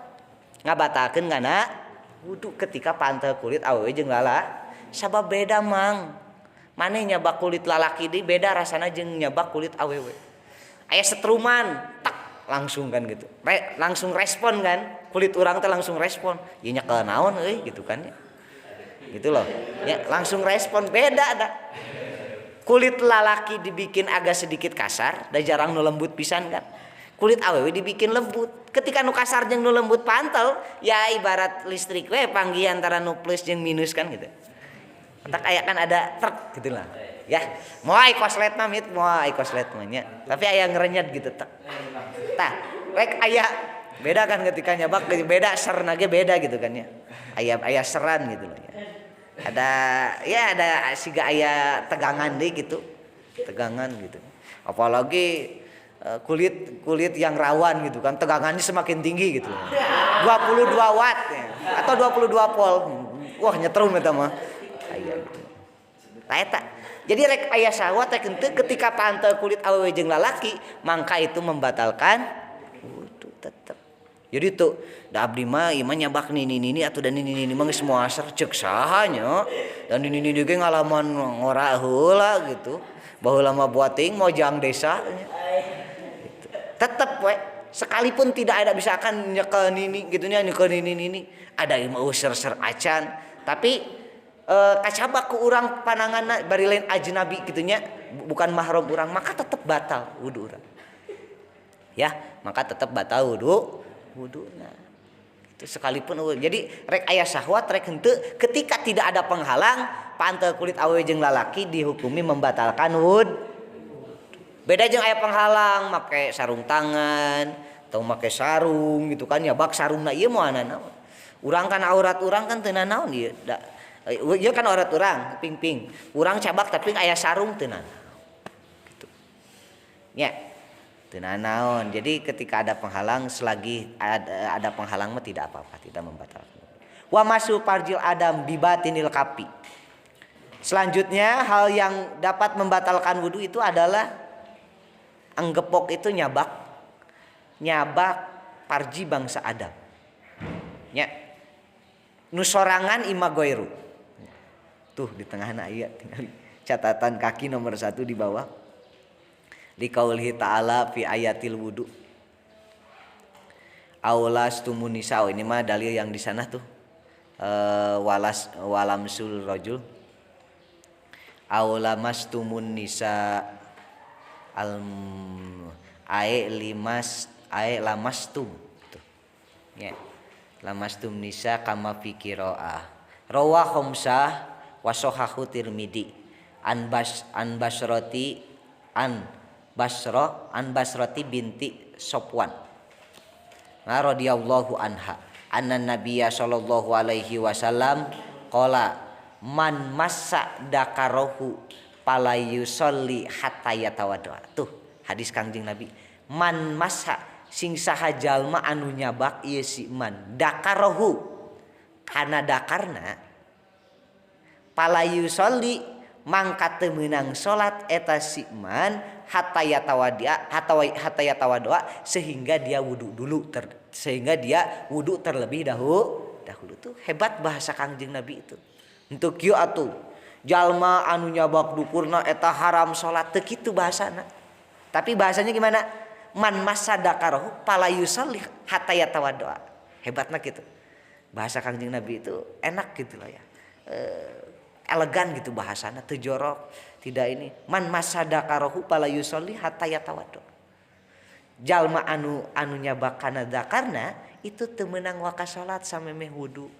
ngabatalkeun ngana wudu ketika pantel kulit awewe jeung lala. Sabab beda mang. Maneh nyabak kulit lalaki di beda rasana jeung nyabak kulit awewe. Aya setruman, tak langsung kan gitu. Langsung respon kan. Kulit urang teh langsung respon. Ieu nya kenaon euy gitu kan ya. Gitu loh. Ya, langsung respon beda dah. Kulit lalaki dibikin agak sedikit kasar, dan jarang nu lembut pisan kan. Kulit awewe dibikin lembut. Ketika nu kasar jeung nu lembut pantel, ya ibarat listrik we panggih antara nu plus jeung minus kan gitu. Entak aya kan ada truk gitu lah. Ya, moal kosletna mit, moal kosletna nya. Tapi aya ngerenyet gitu tak. Tah, rek aya beda kan ketika nyabak beda serna ge beda gitu kan ya. Aya seran gitu loh ya. Ada siga aya tegangan deh gitu. Tegangan gitu. Apalagi kulit yang rawan gitu kan, tegangannya semakin tinggi gitu. 22 watt ya, atau 22 volt. Wah, nyetrum eta mah. Aya gitu. Tah eta. Jadi rek aya syahwat rek henteu ketika pantel kulit awewe jeung lalaki, mangka itu membatalkan wudu tetep. Jadi tuh da abdi mah ieu mah nyabak nini atuh dan nini mah geus moasar ceuk saha nya. Dan nini ge ngalaman ngora heula gitu. Baheula mah buating mojang desa nya. Gitu. Tetep we sekalipun tidak ada misalkan nyekel nini gitu nya nyekel nini ada ieu mah ser acan tapi kacabak ku urang pananganna bari lain ajnabi gitunya bukan mahram urang maka tetap batal wudu urang. Ya, maka tetap batal wuduna. Itu sekalipun jadi rek aya syahwat rek henteu ketika tidak ada penghalang pantel kulit awewe jeung lalaki dihukumi membatalkan beda jeung aya penghalang make sarung tangan atau make sarung gitu kan ya bak sarungna ieu moal naon. Urang kan aurat urang kan teu naon ieu ieu kan aurat urang ping-ping. Urang cabak tapi aya sarung teu naon. Gitu. Nya. Teu naon. Jadi ketika ada penghalang selagi ada penghalang mah tidak apa-apa, tidak membatalkan. Wa masu parjil adam bibatinil kapi. Selanjutnya hal yang dapat membatalkan wudu itu adalah anggepok itu nyabak parji bangsa Adam. Nya. Nu sorangan ima goiru. Tuh di tengahna aya tinggal catatan kaki nomor 1 di bawah. Di qaulihi ta'ala fi ayatil wudu. Awlastumun nisa, ini mah dalil yang di sana tuh. Walamsul rajul. Awlamastumun nisa lamastum tuh. Ya. Lamastum nisa kama fi qiraah. Rawah khamsah wa sahahu Tirmidzi an Basrati binti Sofwan radhiyallahu anha anna nabiyya sallallahu alaihi wasallam qala man massa dakarahu fala yusolli hatta yatawadda. Tuh hadis Kangjeng Nabi, man massa sing saha jalma anu nyabak ieu si man dakarahu kana dakarna fala yusolli mangka teu meunang salat eta si man hatta yatawadda sehingga dia wudu dulu terlebih dahulu tuh hebat bahasa Kangjeng Nabi itu. Untuk kieu atuh jalma anu nyabak dukurna eta haram salat teu kitu bahasana. Tapi bahasanya gimana? man masadakarahu pala yusalli hatta yatawaddoa. Hebatna gitu. Bahasa Kangjeng Nabi itu enak gitu lah ya. Elegan gitu bahasana, teu jorok, tidak ini. Man masadakarahu pala yusalli hatta yatawaddoa. Jalma anu nyabak kana dakarna itu teu meunang waka salat samemeh wudu.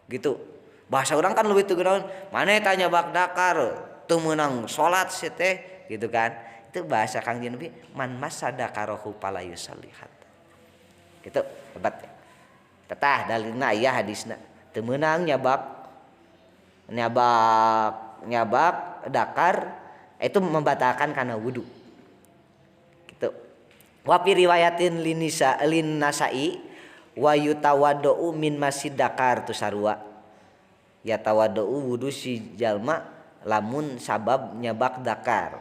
Gitu. Bahasa orang kan lebih teu naon, maneh tanya bak dakar teu meunang salat sih teh gitu kan. Itu bahasa Kangjeng Nabi man masadakarahu pala yusalli hatta. Gitu, hebat. Tetah dalilna aya hadisna. Teu meunang nyabak dakar itu membatalkan karena wudu. Gitu. Wa fi riwayatin lin Nasa'i wa yutawaddau min masjid dakar tu sarua. Ya tawaddau wudu si jalma lamun sabab nyabak dakar.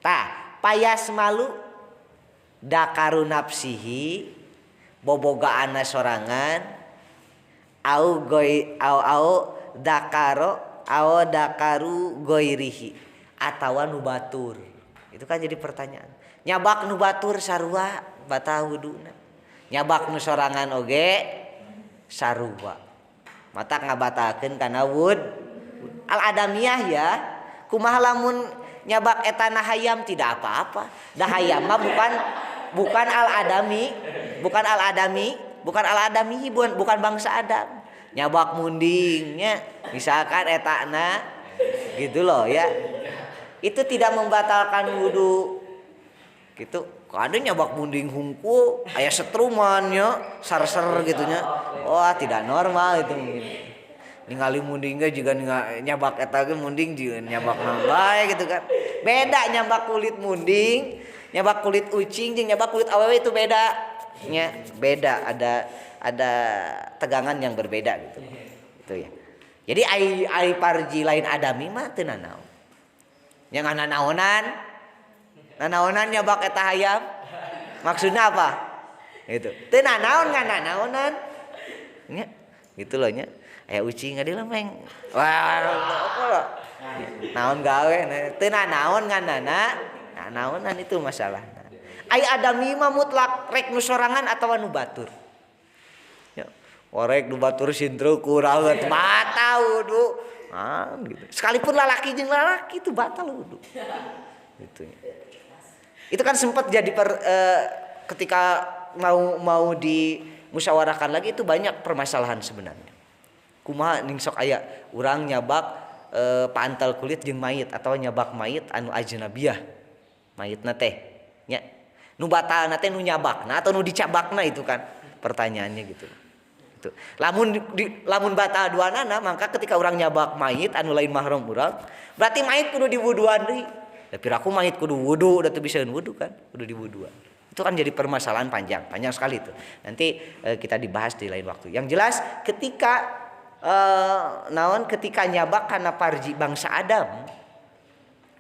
Tah, payas malu dakaru nafsihi bobogaana sorangan au dakaru goirihi atawa nubatur. Itu kan jadi pertanyaan. Nyabak nubatur sarua batal wuduna. Nyabak nu sorangan oge sarua. Mata ngabatalkeun kana wud. Al adamiyah ya. Kumaha lamun nyabak etana hayam tidak apa-apa. Dah hayam mah bukan al adami, bukan al adami, bukan bangsa Adam. Nyabak mundingnya misalkan etana gitu loh ya. Itu tidak membatalkan wudu. Gitu. Ada nyabak munding hungkul, aya setrumannya, ser-ser gitunya. Wah, tidak normal itu mungkin. Ningali mundingnya juga nyabak eta ge munding juga nyabak bae gitu kan. Beda nyabak kulit munding, nyabak kulit ucing jeung nyabak kulit awewe itu beda. Nya beda, ada tegangan yang berbeda gitu. Itu ya. Jadi ai parji lain adami mah teu nanaon. Yang nanaonan nyabak eta hayam. Maksudnya apa? Gitu. Teu nanaon nanaonan. Nya gitu loh nya. Aya ucing adi lemeng. Wah, naon gawe teu nanaon nganana. Nanaonan itu masalahna. Ai adami mah mutlak rek nu sorangan atawa nu batur. Ya, orek nu batur sinteu kuraeut batal wudu. Gitu. Sekalipun lalaki jeung lalaki itu batal wudu. Gitu. Itu kan sempat jadi ketika mau dimusyawarahkan lagi itu banyak permasalahan sebenarnya. Kumaha ning sok aya urang nyabak pantal kulit jeung mayit atau nyabak mayit anu ajnabiyah. Mayitna teh nya. Nu batalna teh nu nyabakna atau nu dicabakna itu kan pertanyaannya gitu. Gitu. Lamun batal duanana maka ketika urang nyabak mayit anu lain mahram urang, berarti mayit kudu diwuduan deui. Tapi aku mayit kudu wudu, udah tuh bisa wudu kan, kudu diwuduan. Itu kan jadi permasalahan panjang sekali itu. Nanti kita dibahas di lain waktu. Yang jelas ketika ketika nyabak karena parji bangsa Adam,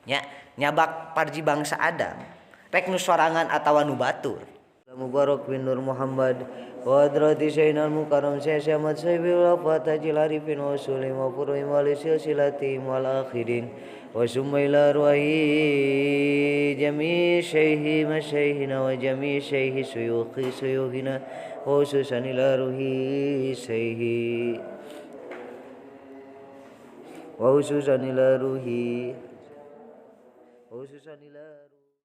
ya nyabak parji bangsa Adam, rek nu sorangan atawa nu batur. Mubarak bin Nur Muhammad wa hadrati Sayyidina Mukarram Syekh Ahmad Saibil Wafat Hajil Arifin wa Sulim wa Furuhim wa Silsilatihim wal Akhirin wa summa ila ruhi jami syaihi masyaykhina wa jami syaihi suyukhina wa khususan ila ruhi syaihi wa khususan ila ruhi